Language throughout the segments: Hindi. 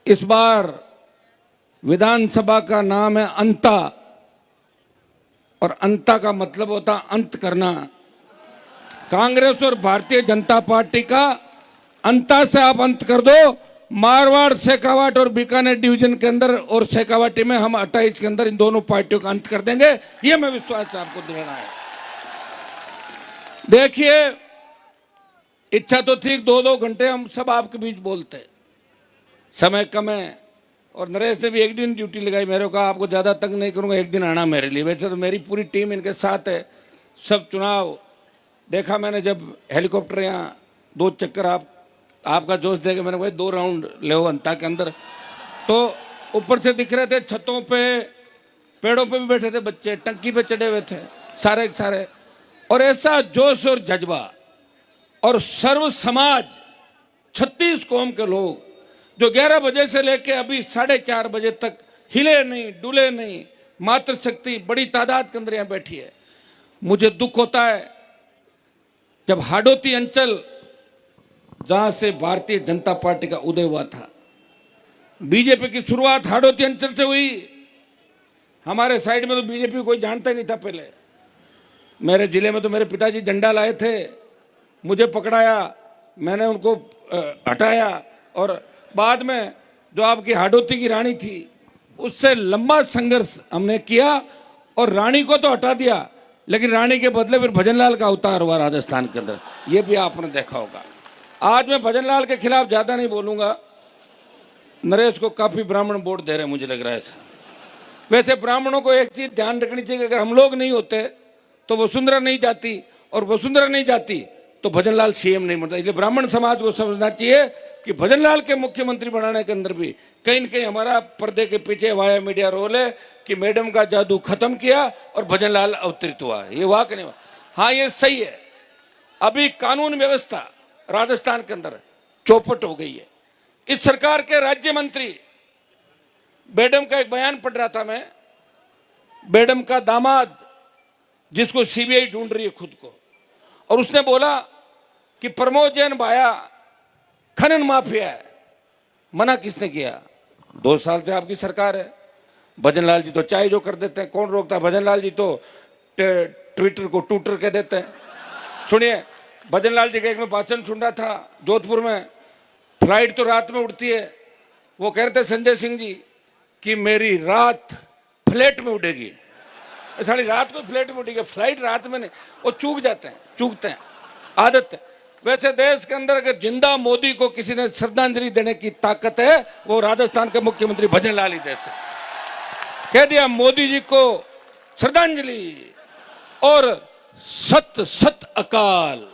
इस बार विधानसभा का नाम है अंता, और अंता का मतलब होता अंत करना। कांग्रेस और भारतीय जनता पार्टी का अंता से आप अंत कर दो। मारवाड़, शेखावाट और बीकानेर डिवीजन के अंदर और शेखावाटी में हम 28 के अंदर इन दोनों पार्टियों का अंत कर देंगे, ये मैं विश्वास आपको दिलाना है। देखिए, इच्छा तो थी 2-2 घंटे हम सब आपके बीच बोलते, समय कम है और नरेश ने भी एक दिन ड्यूटी लगाई। मेरे को आपको ज़्यादा तंग नहीं करूंगा, एक दिन आना मेरे लिए। वैसे तो मेरी पूरी टीम इनके साथ है। सब चुनाव देखा मैंने, जब हेलीकॉप्टर यहाँ 2 चक्कर आपका जोश देखे मैंने, वही 2 राउंड ले अंता के अंदर, तो ऊपर से दिख रहे थे, छतों पे पेड़ों पे भी बैठे थे बच्चे, टंकी पे चढ़े हुए थे सारे के सारे। और ऐसा जोश और जज्बा, और सर्व समाज 36 कौम के लोग जो 11 बजे से लेके अभी 4:30 बजे तक हिले नहीं डुले नहीं, मातृशक्ति बड़ी तादाद के अंदर यहाँ बैठी है। मुझे दुख होता है जब हाडोती अंचल, जहां से भारतीय जनता पार्टी का उदय हुआ था, बीजेपी की शुरुआत हाडोती अंचल से हुई। हमारे साइड में तो बीजेपी कोई जानता ही नहीं था पहले। मेरे जिले में तो मेरे पिताजी झंडा लाए थे, मुझे पकड़ाया, मैंने उनको हटाया, और बाद में जो आपकी हाडोती की रानी थी उससे लंबा संघर्ष हमने किया, और रानी को तो हटा दिया, लेकिन रानी के बदले फिर भजनलाल का अवतार हुआ राजस्थान के अंदर, ये भी आपने देखा होगा। आज मैं भजनलाल के खिलाफ ज्यादा नहीं बोलूंगा। नरेश को काफी ब्राह्मण वोट दे रहे हैं, मुझे लग रहा है ऐसा। वैसे ब्राह्मणों को एक चीज ध्यान रखनी चाहिए, अगर हम लोग नहीं होते तो वसुंधरा नहीं जाती, और वसुंधरा नहीं जाती तो भजनलाल सीएम नहीं बनता। इसलिए ब्राह्मण समाज को समझना चाहिए कि भजनलाल के मुख्यमंत्री बनाने के अंदर भी कहीं न कहीं हमारा पर्दे के पीछे वाया मीडिया रोल है कि मैडम का जादू खत्म किया और भजनलाल अवतरित हुआ। ये वाक नहीं हुआ। हाँ, ये सही है। अभी कानून व्यवस्था राजस्थान के अंदर चौपट हो गई है। इस सरकार के राज्य मंत्री, मैडम का एक बयान पढ़ रहा था मैं, मैडम का दामाद जिसको सीबीआई ढूंढ रही है खुद को, और उसने बोला कि प्रमोद जैन भाया खनन माफिया है। मना किसने किया? 2 साल से आपकी सरकार है। भजनलाल जी तो चाहे जो कर देते हैं, कौन रोकता है? भजनलाल जी तो ट्विटर को टूटर कह देते हैं। सुनिए, भजनलाल जी का एक में भाषण सुन रहा था जोधपुर में, फ्लाइट तो रात में उड़ती है, वो कह रहे थे संजय सिंह जी कि मेरी रात फ्लाइट में उड़ेगी। सारी रात को फ्लाइट में उड़ेगी, फ्लाइट रात में नहीं। वो चूक जाते हैं, चूकते हैं, आदत है। वैसे देश के अंदर अगर जिंदा मोदी को किसी ने श्रद्धांजलि देने की ताकत है, वो राजस्थान के मुख्यमंत्री भजनलाल ही दे सकते। कह दिया मोदी जी को श्रद्धांजलि, और सत सत अकाल,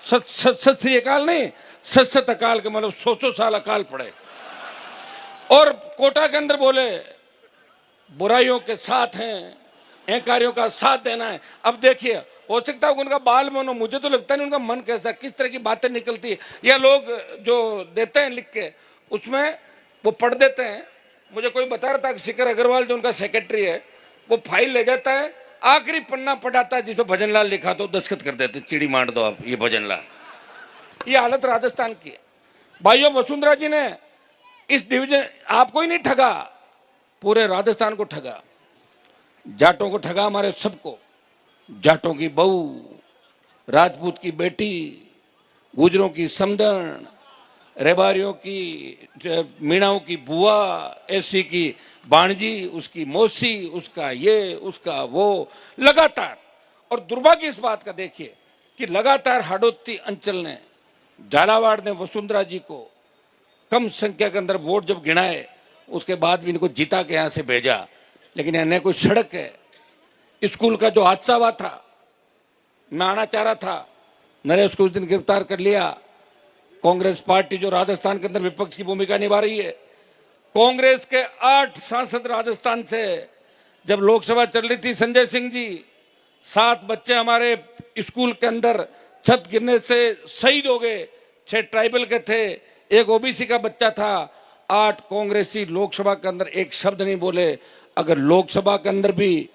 सत सत सत श्री अकाल नहीं, सत सत अकाल के मतलब 100 साल अकाल पड़े। और कोटा के अंदर बोले बुराइयों के साथ हैं, अहंकारियों का साथ देना है। अब देखिए, हो सकता है उनका बाल मन हो, मुझे तो लगता नहीं उनका मन कैसा, किस तरह की बातें निकलती है, या लोग जो देते हैं लिख के उसमें वो पढ़ देते हैं। मुझे कोई बता रहा था कि शिखर अग्रवाल जो उनका सेक्रेटरी है, वो फाइल ले जाता है, आखिरी पन्ना पढ़ाता है जिसमें भजनलाल लिखा, तो दस्तखत कर देते, चिड़ी मार दो आप, ये भजनलाल। ये हालत राजस्थान की है भाइयों। वसुंधरा जी ने इस डिवीजन आपको ही नहीं ठगा, पूरे राजस्थान को ठगा, जाटों को ठगा, हमारे सबको। जाटों की बहू, राजपूत की बेटी, गुजरों की समधन, रेबारियों की, मीणाओं की बुआ, एसी की बाणजी, उसकी मौसी, उसका ये उसका वो, लगातार। और दुर्भाग्य इस बात का देखिए कि लगातार हाडोती अंचल ने, झालावाड़ ने वसुंधरा जी को कम संख्या के अंदर वोट जब गिनाए, उसके बाद भी इनको जीता के यहाँ से भेजा। लेकिन यहाँ न कोई सड़क है। स्कूल का जो हादसा हुआ था, मैं आना चाह रहा था, नरेश को उस दिन गिरफ्तार कर लिया। कांग्रेस पार्टी जो राजस्थान के अंदर विपक्ष की भूमिका निभा रही है, कांग्रेस के 8 सांसद राजस्थान से, जब लोकसभा चल रही थी, संजय सिंह जी, 7 बच्चे हमारे स्कूल के अंदर छत गिरने से शहीद हो गए। 6 ट्राइबल के थे, 1 ओबीसी का बच्चा था। 8 कांग्रेसी लोकसभा के अंदर एक शब्द नहीं बोले। अगर लोकसभा के अंदर भी,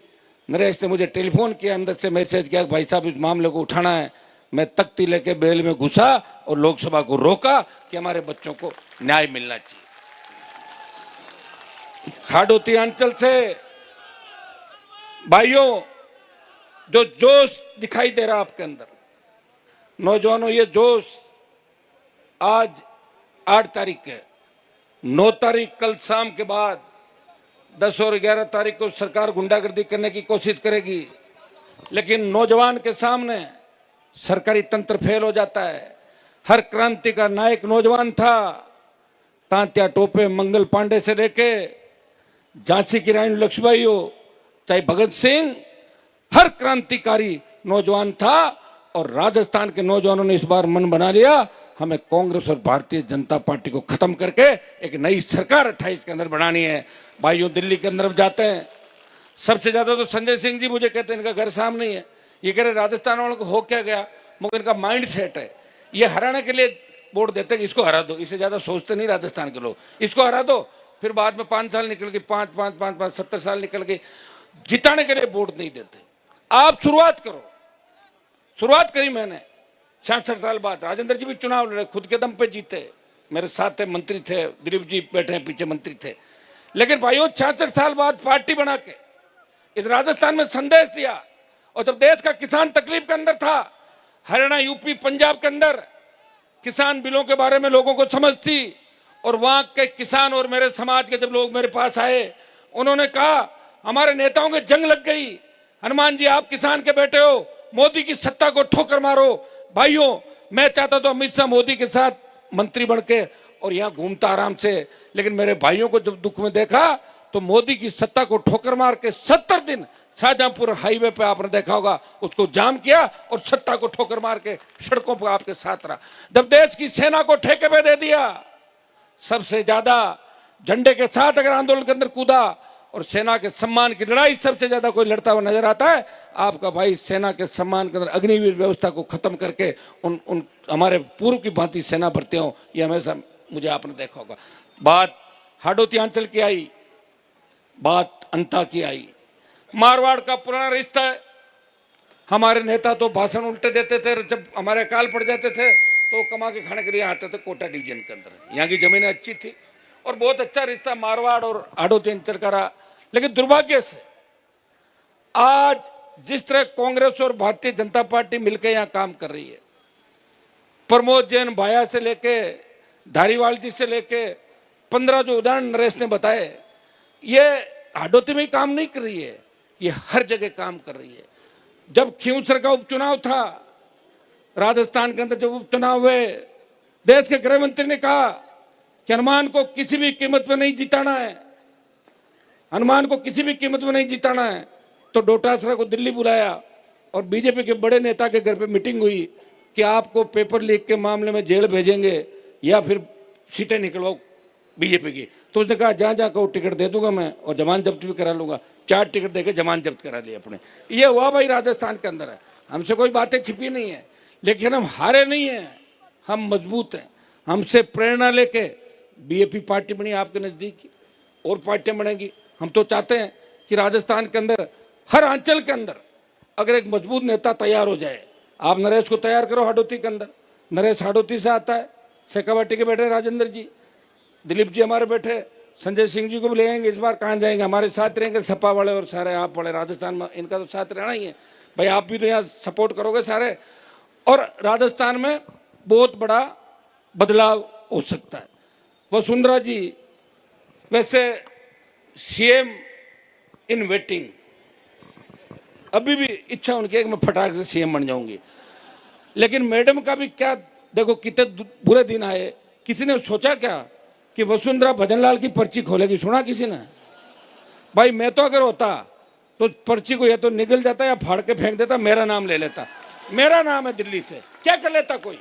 नरेश ने मुझे टेलीफोन किया, अंदर से मैसेज किया, भाई साहब इस मामले को उठाना है। मैं तख्ती लेके बेल में घुसा और लोकसभा को रोका कि हमारे बच्चों को न्याय मिलना चाहिए। हाडोती अंचल से भाइयों, जो जोश दिखाई दे रहा आपके अंदर, नौजवानों, ये जोश आज 8 तारीख है, 9 तारीख कल शाम के बाद 10 और 11 तारीख को सरकार गुंडागर्दी करने की कोशिश करेगी, लेकिन नौजवान के सामने सरकारी तंत्र फेल हो जाता है। हर क्रांति का नायक नौजवान था। तांत्या टोपे मंगल पांडे से लेके झांसी की रानी लक्ष्मीबाई हो, चाहे भगत सिंह, हर क्रांतिकारी नौजवान था। और राजस्थान के नौजवानों ने इस बार मन बना लिया, हमें कांग्रेस और भारतीय जनता पार्टी को खत्म करके एक नई सरकार 28 के अंदर बनानी है। भाइयों, दिल्ली के अंदर जाते हैं, सबसे ज्यादा तो संजय सिंह जी मुझे कहते हैं इनका घर सामने ही है। ये कह रहे राजस्थान वालों को हो क्या गया, मगर इनका माइंड सेट है, ये हराने के लिए वोट देते हैं, इसको हरा दो, इससे ज्यादा सोचते नहीं राजस्थान के लोग, इसको हरा दो, फिर बाद में 5 साल निकल गए, 5 70 साल निकल गए, जिताने के लिए वोट नहीं देते। आप शुरुआत करो, शुरुआत करी मैंने 66 साल बाद। राजेंद्र जी भी चुनाव लड़े, खुद के दम पे जीते, मेरे साथ थे, मंत्री थे, दिलीप जी बैठे हैं पीछे, मंत्री थे। लेकिन भाइयों, 66 साल बाद पार्टी बना के इस राजस्थान में संदेश दिया। और जब देश का किसान तकलीफ के अंदर था, हरियाणा, यूपी, पंजाब के अंदर किसान बिलों के बारे में लोगों को समझ थी, और वहां के किसान और मेरे समाज के जब लोग मेरे पास आए, उन्होंने कहा हमारे नेताओं के जंग लग गई, हनुमान जी आप किसान के बेटे हो, मोदी की सत्ता को ठोकर मारो। भाइयों, मैं चाहता तो अमित शाह मोदी के साथ मंत्री बन के और यहाँ घूमता आराम से, लेकिन मेरे भाइयों को जब दुख में देखा तो मोदी की सत्ता को ठोकर मार के 70 दिन शाहजहांपुर हाईवे पे आपने देखा होगा, उसको जाम किया और सत्ता को ठोकर मार के सड़कों पर आपके साथ रहा। जब देश की सेना को ठेके पे दे दिया, सबसे ज्यादा झंडे के साथ अगर आंदोलन के अंदर कूदा और सेना के सम्मान की लड़ाई सबसे ज्यादा कोई लड़ता हुआ नजर आता है, आपका भाई सेना के सम्मान के अंदर अग्निवीर व्यवस्था को खत्म करके उन हमारे पूर्व की भांति सेना भर्ती हो, ये हमेशा मुझे आपने देखा होगा। बात हाडोती अंचल की आई, बात अंता की आई, मारवाड़ का पुराना रिश्ता है। हमारे नेता तो भाषण उल्टे देते थे, जब हमारे अकाल पड़ जाते थे तो कमा के खाने के लिए आते थे कोटा डिवीजन के अंदर। यहाँ की जमीनें अच्छी थी और बहुत अच्छा रिश्ता मारवाड़ और हाडोती अंचल का रहा। लेकिन दुर्भाग्य से आज जिस तरह कांग्रेस और भारतीय जनता पार्टी मिलकर यहाँ काम कर रही है, प्रमोद जैन भाया से लेके धारीवाल जी से लेके 15 जो उदाहरण नरेश ने बताए, ये हाडोती में ही काम नहीं कर रही है, ये हर जगह काम कर रही है। जब खींवसर का उपचुनाव था राजस्थान के अंदर, जब उपचुनाव हुए, देश के गृह मंत्री ने कहा कि हनुमान को किसी भी कीमत में नहीं जिताना है, हनुमान को किसी भी कीमत में नहीं जिताना है। तो डोटासरा को दिल्ली बुलाया और बीजेपी के बड़े नेता के घर पे मीटिंग हुई कि आपको पेपर लीक के मामले में जेल भेजेंगे या फिर सीटें निकलवाओ बीजेपी की। तो उसने कहा जहाँ जहाँ को टिकट दे दूंगा मैं और जमानत जब्त भी करा लूंगा। 4 टिकट देके जमानत जब्त करा ली अपने। ये हुआ भाई राजस्थान के अंदर है। हमसे कोई बातें छिपी नहीं है, लेकिन हम हारे नहीं हैं, हम मजबूत हैं। हमसे प्रेरणा लेके बीजेपी पार्टी बनी आपके नज़दीक, और पार्टियां बनेगी। हम तो चाहते हैं कि राजस्थान के अंदर हर अंचल के अंदर अगर एक मजबूत नेता तैयार हो जाए, आप नरेश को तैयार करो हाडोती के अंदर, नरेश हाडोती से आता है, शेखावाटी के बैठे राजेंद्र जी, दिलीप जी हमारे बैठे, संजय सिंह जी को भी ले आएंगे। इस बार कहाँ जाएंगे, हमारे साथ रहेंगे सपा वाले और सारे आप वाले। राजस्थान में इनका तो साथ रहना ही है भाई, आप भी तो यहाँ सपोर्ट करोगे सारे। और राजस्थान में बहुत बड़ा बदलाव हो सकता है। वसुंधरा जी वैसे सीएम इन वेटिंग, अभी भी इच्छा उनकी है कि मैं फटाक से सीएम बन जाऊंगी, लेकिन मैडम का भी क्या, देखो कितने बुरे दिन आए। किसी ने सोचा क्या कि वसुंधरा भजनलाल की पर्ची खोलेगी? सुना किसी ने? भाई मैं तो अगर होता तो पर्ची को या तो निगल जाता या फाड़ के फेंक देता, मेरा नाम ले लेता। मेरा नाम है दिल्ली से, क्या कर लेता कोई।